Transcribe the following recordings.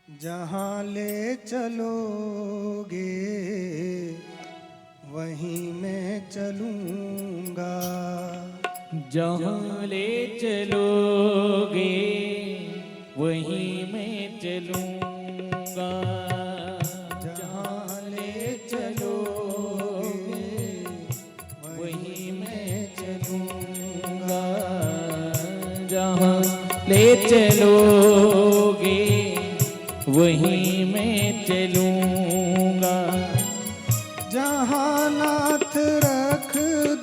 जहाँ ले चलोगे वहीं मैं चलूँगा। जहाँ ले चलोगे वहीं मैं चलूँगा। जहाँ ले चलोगे वहीं मैं चलूँगा। जहाँ ले चलोगे वहीं मैं चलूँगा। जहाँ नाथ रख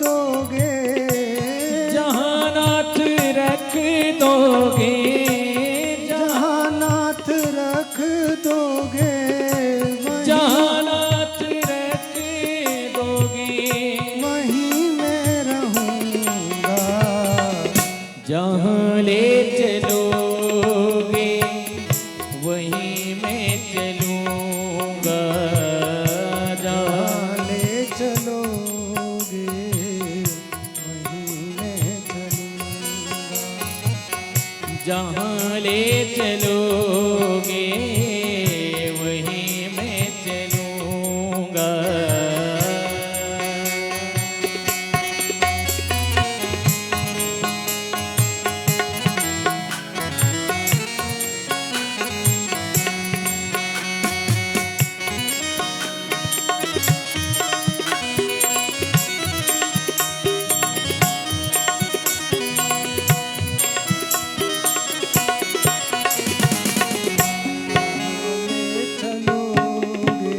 दोगे, जहाँ नाथ रख दोगे, जहाँ नाथ रख दोगे जहाँ नाथ रख दोगे वहीं मैं रहूँगा। जहाँ ले चलोगे वहीं मैं चलूँगा। जहाँ ले चलोगे वहीं मैं चलूँगा। जहाँ ले चलोगे वहीं मैं चलूँगा। ले चलोगे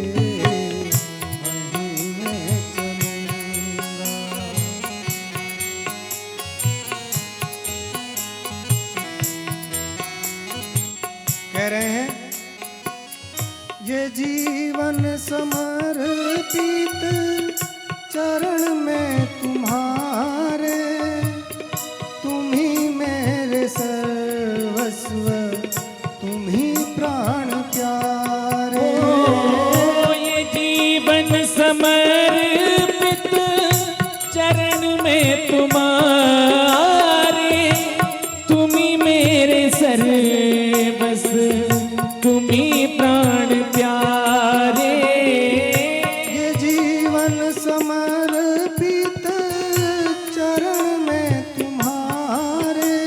वहीं मैं चलूँगा। कह रहे हैं ये जीवन समर्पित चरण में तुम्हारे, तुम ही मेरे सर्वस्व, तुम ही प्राण प्यारे। ओ ये जीवन समर्पित चरण में तुम्हारे, तुम ही मेरे सर्वस्व, तुम ही प्राण प्यारे। ये जीवन समर्पित चरण में तुम्हारे,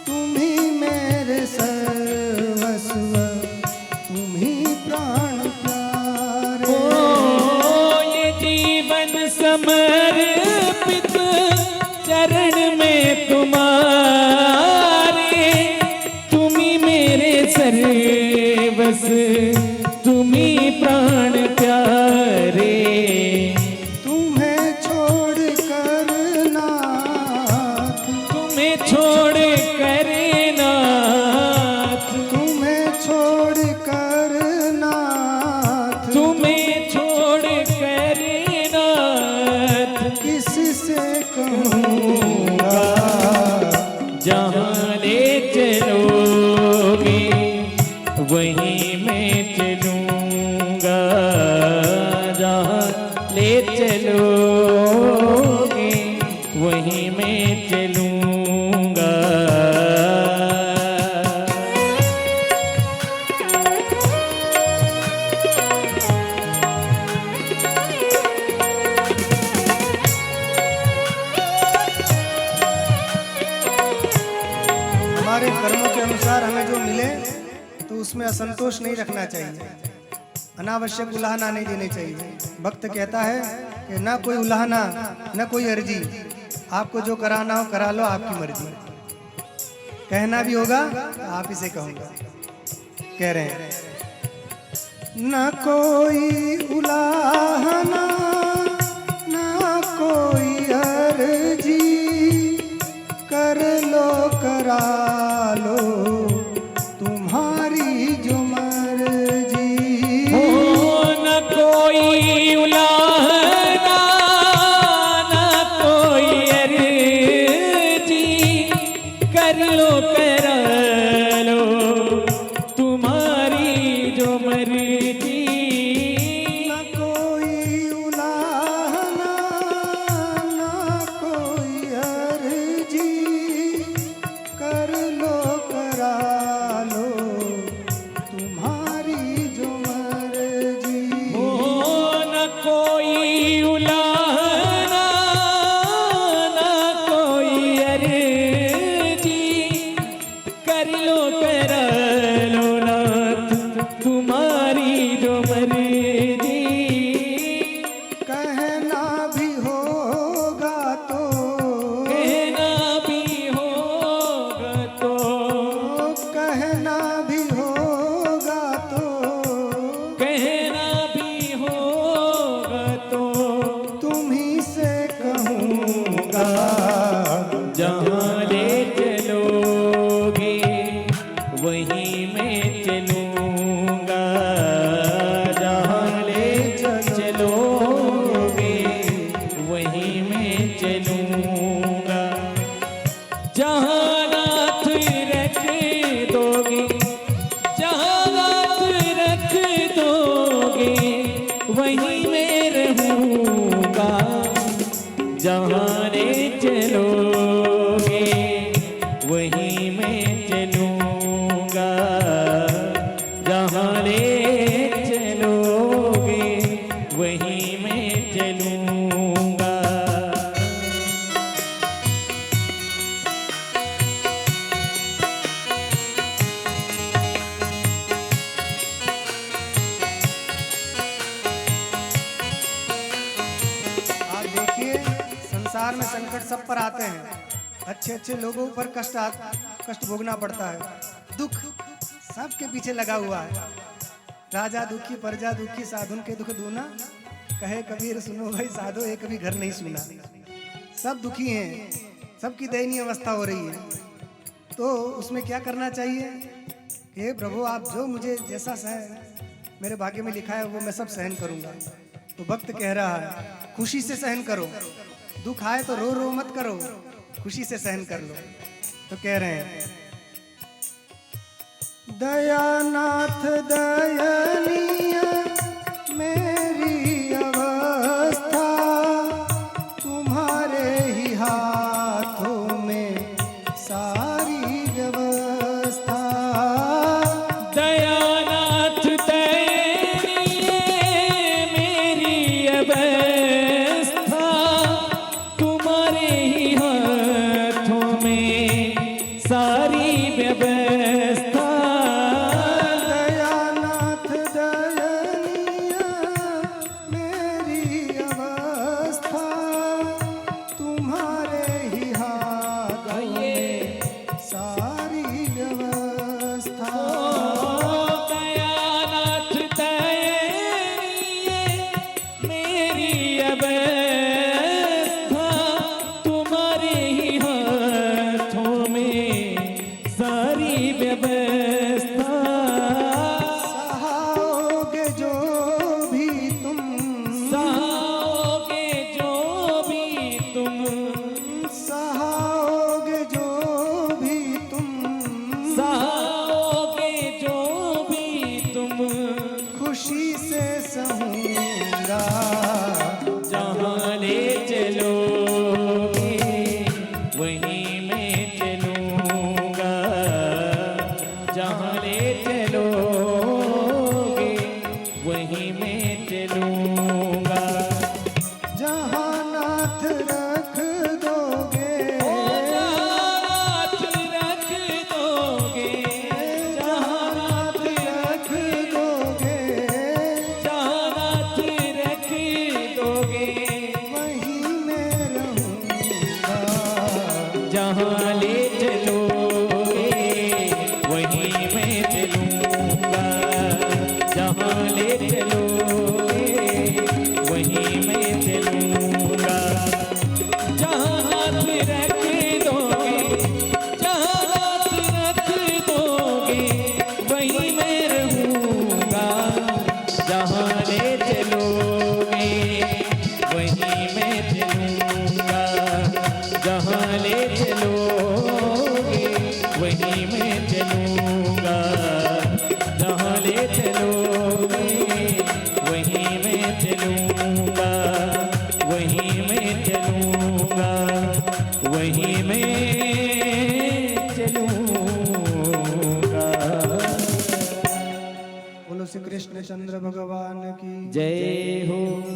तुम ही मेरे सर्वस्व, तुम ही प्राण प्यारे। ओ ये जीवन समर्पित चरण में तुम्हारे, तुम ही मेरे सर्वस, तुम ही प्राण प्यारे। तुम्हें छोड़ कर नाथ, तुम्हें छोड़ कर नाथ, तुम्हें छोड़ कर नाथ, तुम्हें छोड़ कर नाथ, किससे कहूँगा। जहाँ ले चलोगे वहीं मैं चलूँगा। जहाँ ले चलोगे वहीं मैं चलूँगा। हमारे कर्मों के अनुसार हमें जो मिले तो उसमें असंतोष नहीं रखना चाहिए, अनावश्यक उलाहना नहीं देनी चाहिए। भक्त कहता है कि ना कोई उलाहना ना कोई अर्जी, आपको जो कराना हो करा लो, आपकी मर्जी। कहना भी होगा तो आप इसे कहूँगा। कह रहे हैं न कोई उलाहना ना कोई अर्जी, कर लो करा लो तुम्हारी जो मर्जी। हो न कोई उलाहना न कोई अर्जी, कर लो करा लो तुम्हारी जो मर्जी। न कोई उलाहना ना कोई अर्जी, कर लो करा वहीं मैं चलूंगा, जहाँ ले चलोगे वहीं मैं चलूंगा। जहाँ नाथ रख दोगे, जहाँ नाथ रख दोगे वहीं मैं रहूंगा, जहाँ ले चलोगे वहीं मैं चलूंगा, जहाँ ले चलोगे वहीं मैं चलूंगा। आप देखिए, संसार में संकट सब पर आते हैं, अच्छे अच्छे लोगों पर कष्ट भोगना पड़ता है, दुख सबके पीछे लगा हुआ है। राजा दुखी प्रजा दुखी, साधुन के दुख दूना, कहे कबीर सुनो भाई साधो एक भी घर नहीं सुना। सब दुखी हैं, सबकी दयनीय अवस्था हो रही है, तो उसमें क्या करना चाहिए? हे प्रभु, आप जो मुझे जैसा सहन मेरे भाग्य में लिखा है वो मैं सब सहन करूंगा। तो भक्त कह रहा है, खुशी से सहन करो, दुख आए तो रो रो मत करो, खुशी से सहन कर लो। तो कह रहे हैं, दयानाथ दयनीय मेरी अवस्था, तुम्हारे ही हाथों में सारी व्यवस्था। दयानाथ दयनीय मेरी अवस्था, तुम्हारे ही हाथों में सारी व्यवस्था। दयानाथ दयनीय मेरी अवस्था, तुम्हारे ही हाथों में सारी व्यवस्था। दयानाथ दयनीय मेरी अवस्था, तुम्हारे ही हाथों में सारी व्यवस्था। सहाओगे जो भी तुम, सहाओगे जो भी तुम, सहाओगे जो भी तुम, सहाओगे जो भी तुम, खुशी से सहूंगा, जहाँ ले चलोगे वहीं मैं चलूंगा, जहाँ ले चलोगे वहीं मैं चलूंगा। जहाँ नाथ रख दोगे, नाथ रख दोगे, जहाँ नाथ रख दोगे, जहाँ नाथ रख दोगे वहीं मैं रहूंगा, जहाँ ले चलोगे वहीं मैं चलूंगा, जहाँ ले चलोगे वहीं मैं चलूंगा। जहाँ हाथ रख दोगे, जहाँ हाथ रख दोगे वहीं मैं रहूंगा, जहाँ ले चलोगे वहीं मैं चलूंगा, जहाँ ले चलोगे वहीं मैं चलूंगा, जहाँ ले चलोगे वहीं मैं चलूंगा, वहीं मैं चलूंगा, वहीं मैं चलूंगा। बोलो श्री कृष्ण चंद्र भगवान की जय हो।